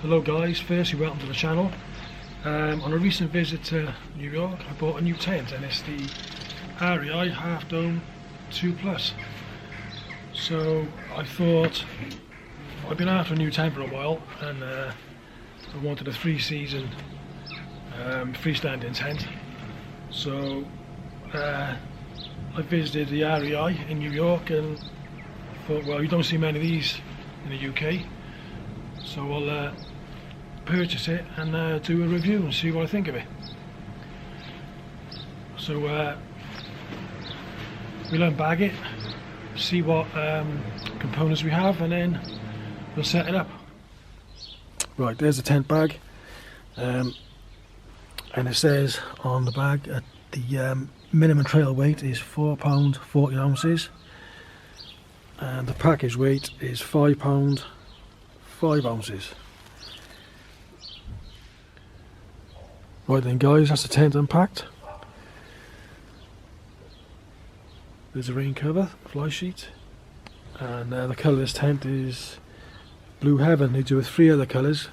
Hello guys, firstly welcome to the channel. On a recent visit to New York I bought a new tent, and it's the REI Half Dome 2 Plus. So I thought, I've been after a new tent for a while, and I wanted a 3-season freestanding tent. So I visited the REI in New York and thought, well, you don't see many of these in the UK, so I'll purchase it and do a review and see what I think of it. So we'll unbag it, see what components we have, and then we'll set it up. Right, there's the tent bag, and it says on the bag that the minimum trail weight is £4 40 ounces, and the package weight is £5 5 ounces. Right then guys, that's the tent unpacked. There's a rain cover, fly sheet, and the colour of this tent is Blue Heaven. They do with 3 other colours.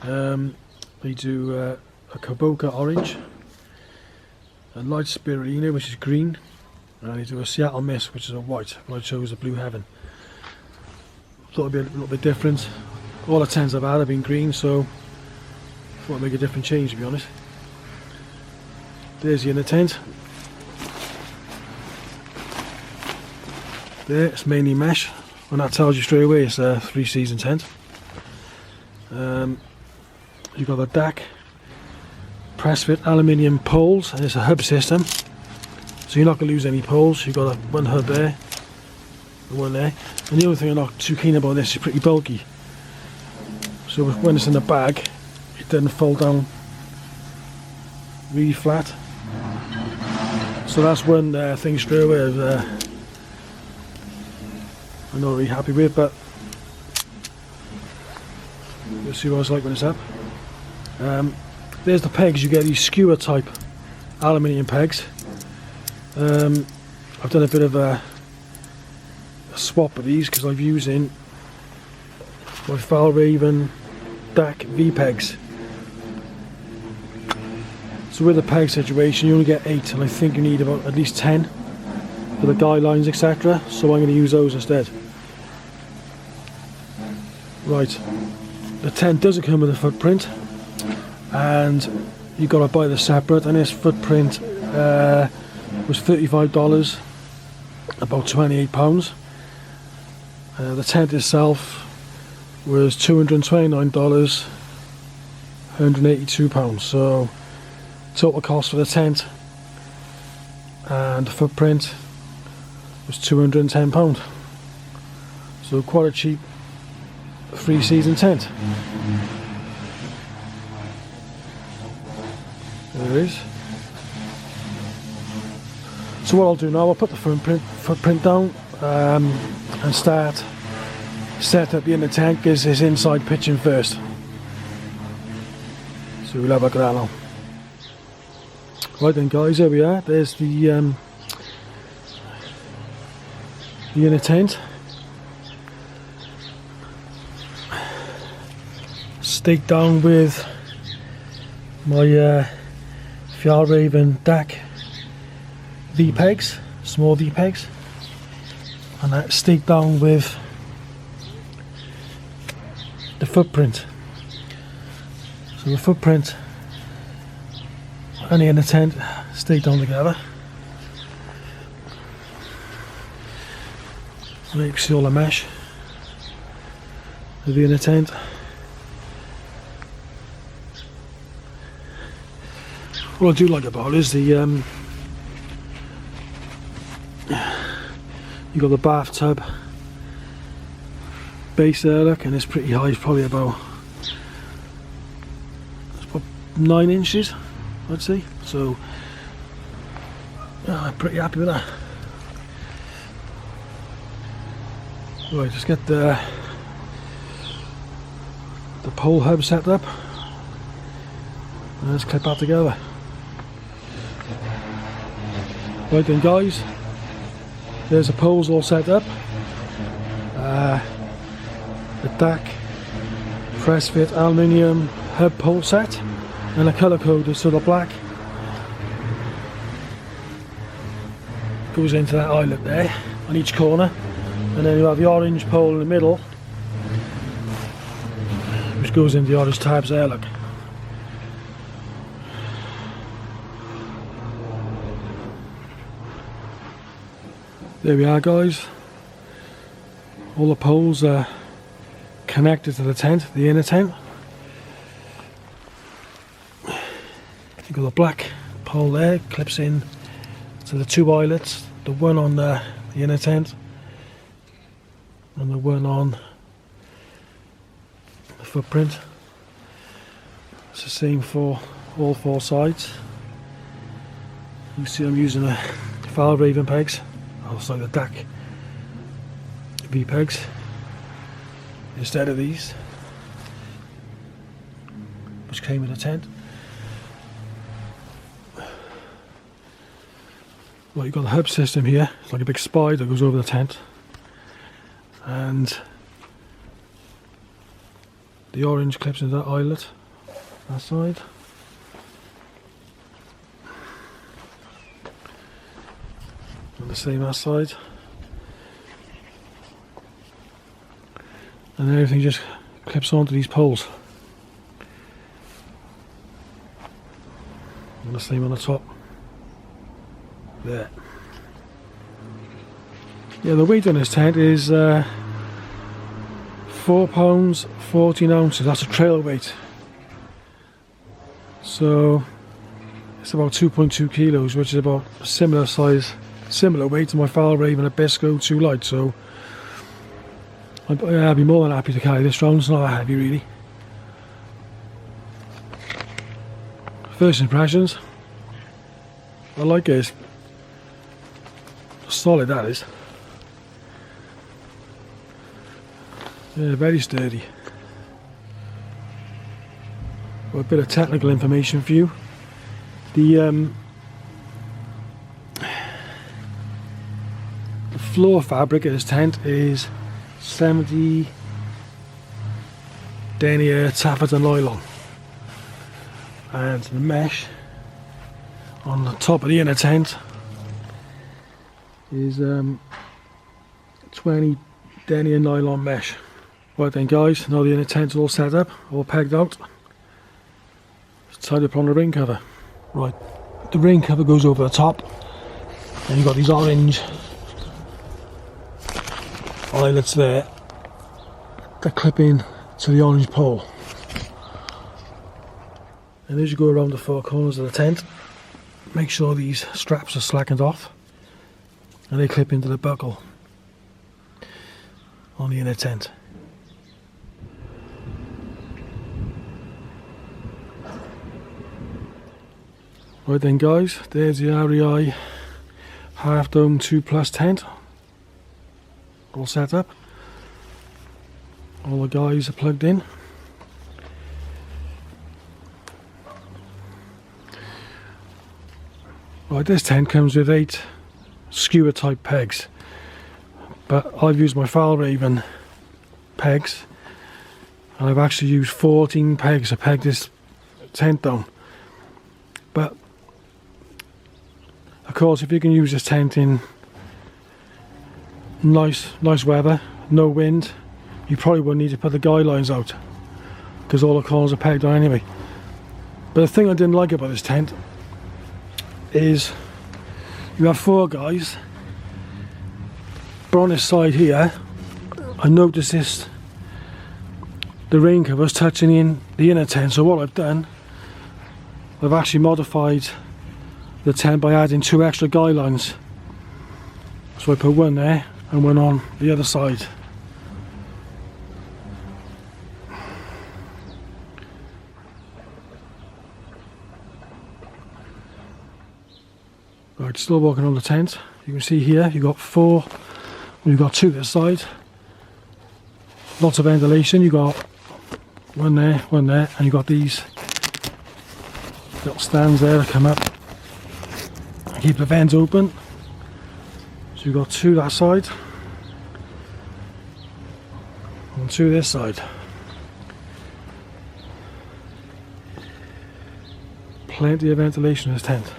They do a Kaboka orange, a light spirulina which is green, and they do a Seattle Mist which is a white, but I chose a Blue Heaven. Thought it'd be a little bit different. All the tents I've had have been green, so I thought I'd make a different change, to be honest. There's the inner tent. There, it's mainly mesh, and that tells you straight away it's a 3-season tent. You've got the DAC press fit aluminium poles, and it's a hub system, so you're not going to lose any poles. You've got one hub there and one there. And the only thing I'm not too keen about this is pretty bulky, so when it's in the bag it doesn't fold down really flat. So that's one thing straight away I'm not really happy with, but we'll see what it's like when it's up. There's the pegs. You get these skewer type aluminium pegs. I've done a bit of a swap of these because I'm using my Valraven DAC V pegs. So with the peg situation you only get 8, and I think you need about at least 10 for the guidelines, etc. So I'm going to use those instead. Right, the tent doesn't come with a footprint, and you've got to buy the separate, and this footprint was $35, about £28. The tent itself was $229, £182. So total cost for the tent and the footprint was £210. So quite a cheap 3-season tent. There it is. So what I'll do now, I'll put the footprint down and start setting up the inner tent, because it's inside pitching first. So we'll have a look at that now. Right then guys, here we are. There's the inner tent. Staked down with my Valraven DAC V pegs, small V pegs, and that's staked down with the footprint. So the footprint and the inner tent staked down together. And you can see all the mesh of the inner tent. What I do like about it is the you got the bathtub base there, look, and it's pretty high. It's probably about 9 inches, I'd say. So I'm pretty happy with that. Right, let's get the pole hub set up, and let's clip that together. Right then guys, there's the poles all set up. The DAC press fit aluminium hub pole set, and the colour code is sort of black. Goes into that eyelet there on each corner, and then you have the orange pole in the middle, which goes into the orange tabs there, look. There we are, guys. All the poles are connected to the tent, the inner tent. You've got the black pole there, clips in to the two eyelets, the one on the inner tent and the one on the footprint. It's the same for all four sides. You see I'm using the Foul Raven pegs, also the DAC V pegs instead of these, which came with the tent. Well, you've got the hub system here. It's like a big spide that goes over the tent, and the orange clips into that eyelet, that side. And the same that side. And then everything just clips onto these poles. And the same on the top. There. Yeah, the weight on this tent is 4 pounds 14 ounces. That's a trail weight. So it's about 2.2 kilos, which is about a similar size, similar weight to my Foul Raven Abisco 2 Light. So I'd be more than happy to carry this round. It's not that heavy, really. First impressions, I like it. Solid, that is. Yeah, very sturdy. Got a bit of technical information for you. The floor fabric of this tent is 70 denier taffeta nylon, and the mesh on the top of the inner tent is 20 denier nylon mesh. Right then, guys, now the inner tent's all set up, all pegged out. It's time to put on the rain cover. Right, the rain cover goes over the top, and you've got these orange eyelets there that clip in to the orange pole. And as you go around the four corners of the tent, make sure these straps are slackened off, and they clip into the buckle on the inner tent. Right then, guys, there's the REI Half Dome 2 Plus tent, all set up. All the guys are plugged in. Right, this tent comes with 8 skewer type pegs, but I've used my Foul Raven pegs, and I've actually used 14 pegs to peg this tent down. But of course, if you can use this tent in nice weather, no wind, you probably wouldn't need to put the guy lines out, because all the corners are pegged on anyway. But the thing I didn't like about this tent is you have 4 guys, but on this side here I noticed the rain cover's touching in the inner tent. So what I've done, I've actually modified the tent by adding 2 extra guy lines. So I put one there and one on the other side. Right, still walking on the tent. You can see here you've got 4, you've got 2 this side. Lots of ventilation. You've got one there, and you've got these little stands there that come up and keep the vents open. So you've got 2 that side and 2 this side. Plenty of ventilation in this tent.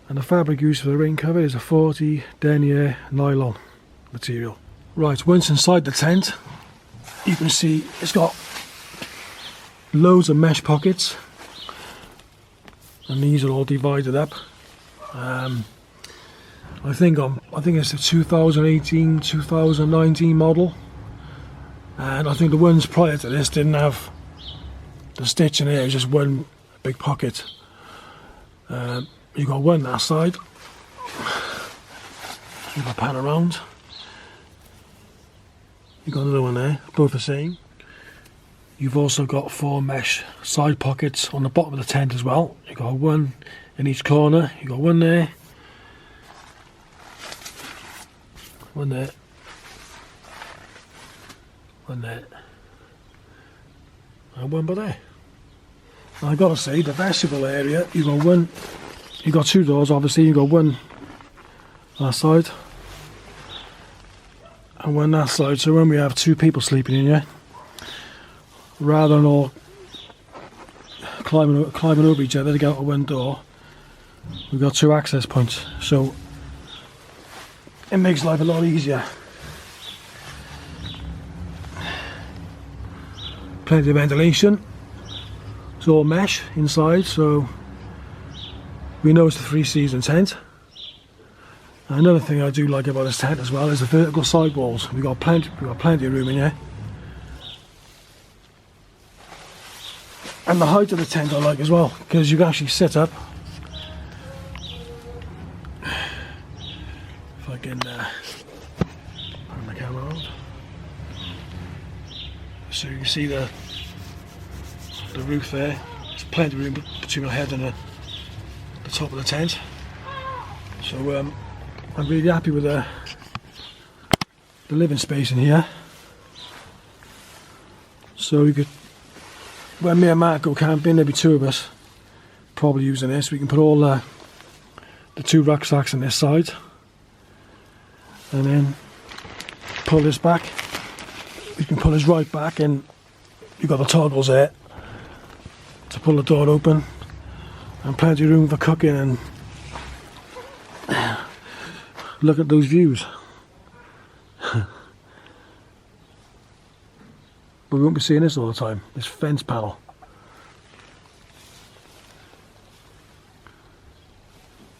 And the fabric used for the rain cover is a 40 denier nylon material. Right, once inside the tent, you can see it's got loads of mesh pockets, and these are all divided up. I think it's a 2018-2019 model, and I think the ones prior to this didn't have the stitch in it. It was just one big pocket. You got one that side. If I pan around, you got another one there, both the same. You've also got 4 mesh side pockets on the bottom of the tent as well. You got one in each corner. You got one there, one there, one there, and one by there. And I gotta say, the vestibule area, you got one. You got 2 doors, obviously. You got one that side and one that side. So when we have 2 people sleeping in here, rather than all climbing over each other to get out of one door, we've got 2 access points. So it makes life a lot easier. Plenty of ventilation. It's all mesh inside, so we know it's a 3-season tent. Another thing I do like about this tent as well is the vertical sidewalls. We've got plenty of room in here. And the height of the tent I like as well, because you can actually sit up. If I can turn the camera on, so you can see the roof there. There's plenty of room between my head and the top of the tent. So I'm really happy with the living space in here. So you could, when me and Matt go camping, there'll be 2 of us probably using this. We can put all the 2 rucksacks on this side, and then pull this back. You can pull this right back, and you've got the toggles there to pull the door open, and plenty of room for cooking. And look at those views. But we won't be seeing this all the time, this fence panel.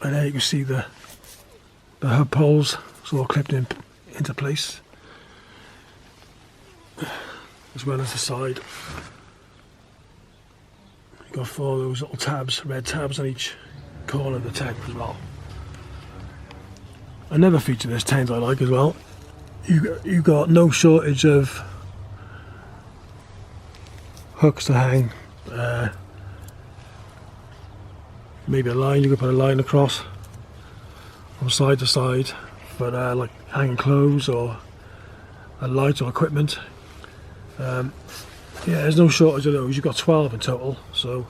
And there you can see the hub poles. It's all clipped into place, as well as the side. You've got 4 of those little tabs, red tabs on each corner of the tent as well. Another feature of this tent I like as well, you got no shortage of hooks to hang. Maybe a line, you could put a line across from side to side for like hanging clothes or a light or equipment. Yeah, there's no shortage of those. You've got 12 in total, so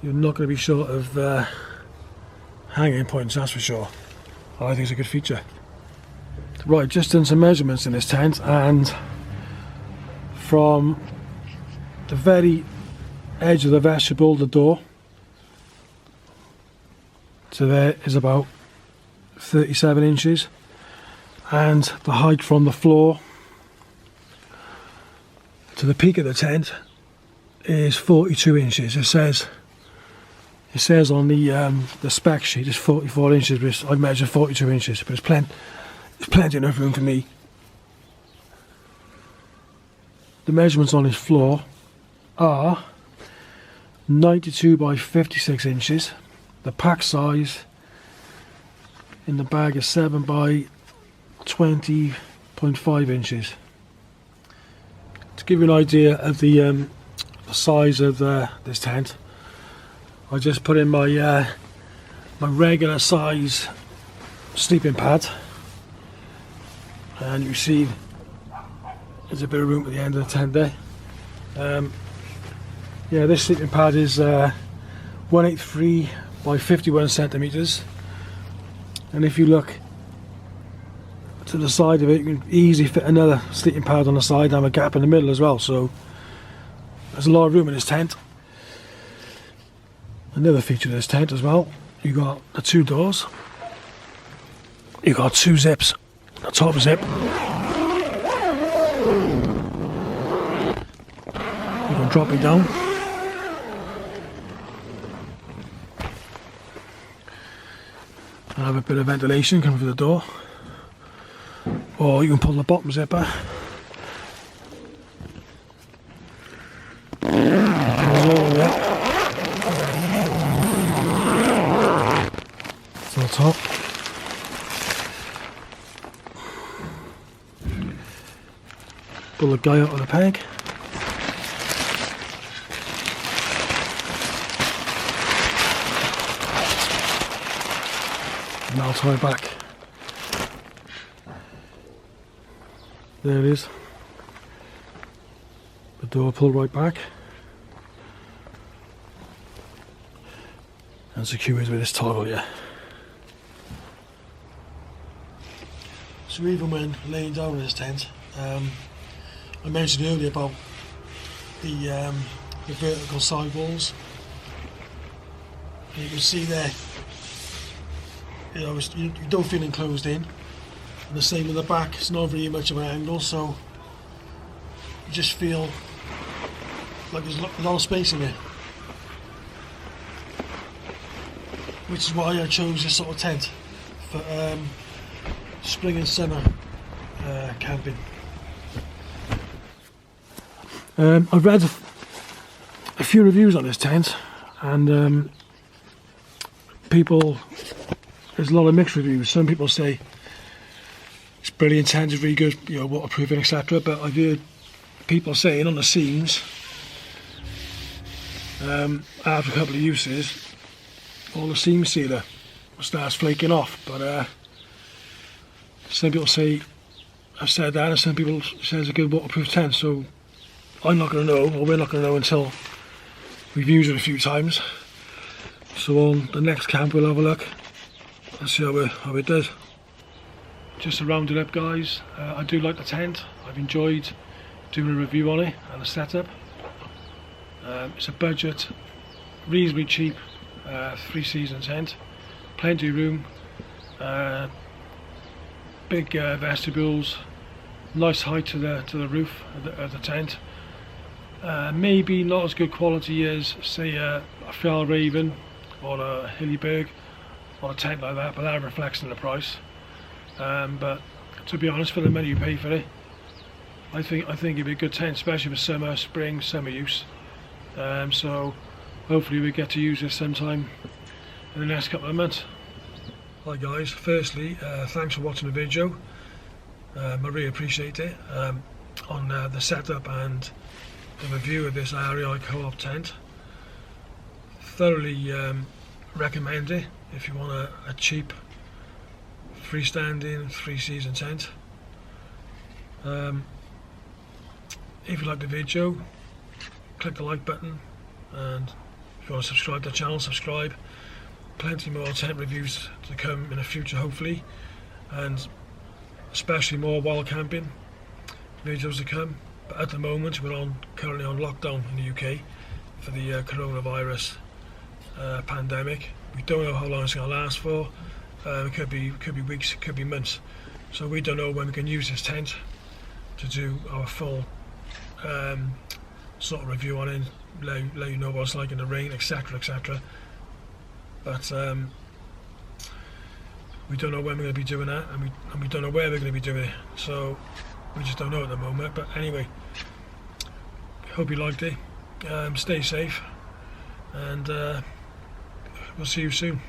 you're not going to be short of hanging points, that's for sure. I think it's a good feature. Right, just done some measurements in this tent, and from the very edge of the vestibule, the door, to there is about 37 inches, and the height from the floor to the peak of the tent is 42 inches. It says on the spec sheet it's 44 inches, but I measured 42 inches, but there's plenty enough room for me. The measurements on this floor are 92 by 56 inches. The pack size in the bag is 7 by 20.5 inches. To give you an idea of the size of this tent, I just put in my regular size sleeping pad, and you see there's a bit of room at the end of the tent there. Yeah, this sleeping pad is 183 by 51 centimeters, and if you look to the side of it, you can easily fit another sleeping pad on the side and have a gap in the middle as well, so there's a lot of room in this tent. Another feature of this tent as well, you got the 2 doors, you got 2 zips. The top zip, you can drop it down, and have a bit of ventilation coming through the door, or you can pull the bottom zipper all the way up to the top. Pull the guy out of the peg. And I'll tie it back. There it is. The door pulled right back. And secured with this toggle here. So even when laying down in this tent, I mentioned earlier about the vertical sidewalls. And you can see there, you know, you don't feel enclosed in. And the same with the back, it's not very much of an angle, so you just feel like there's a lot of space in there. Which is why I chose this sort of tent for spring and summer camping. I've read a few reviews on this tent, and there's a lot of mixed reviews. Some people say it's brilliant tent, it's really good, you know, waterproofing, etc. But I've heard people saying on the seams, after a couple of uses, all the seam sealer starts flaking off. But some people say I've said that, and some people say it's a good waterproof tent. So I'm not going to know, or we're not going to know until we've used it a few times. So on the next camp we'll have a look and see how it does. Just to round it up, guys, I do like the tent. I've enjoyed doing a review on it and the setup. It's a budget, reasonably cheap 3-season tent, plenty of room, big vestibules, nice height to the roof of the tent. Maybe not as good quality as, say, a Fjallraven or a Hillyberg or a tent like that, but that reflects in the price. But to be honest, for the money you pay for it, I think it'd be a good tent, especially for summer, spring, summer use. So hopefully we get to use this sometime in the next couple of months. Hi guys, firstly, thanks for watching the video. I really appreciate it on the setup and the review of this REI Co-op tent. Thoroughly recommend it if you want a cheap freestanding 3-season tent. If you like the video, click the like button, and if you want to subscribe to the channel, subscribe. Plenty more tent reviews to come in the future, hopefully, and especially more wild camping videos to come. But at the moment we're currently on lockdown in the UK for the coronavirus pandemic. We don't know how long it's going to last for. It could be weeks, it could be months. So we don't know when we can use this tent to do our full sort of review on it, let you know what it's like in the rain, etc, etc. But we don't know when we're going to be doing that, and we don't know where we're going to be doing it, so we just don't know at the moment. But anyway, hope you liked it. Stay safe, and we'll see you soon.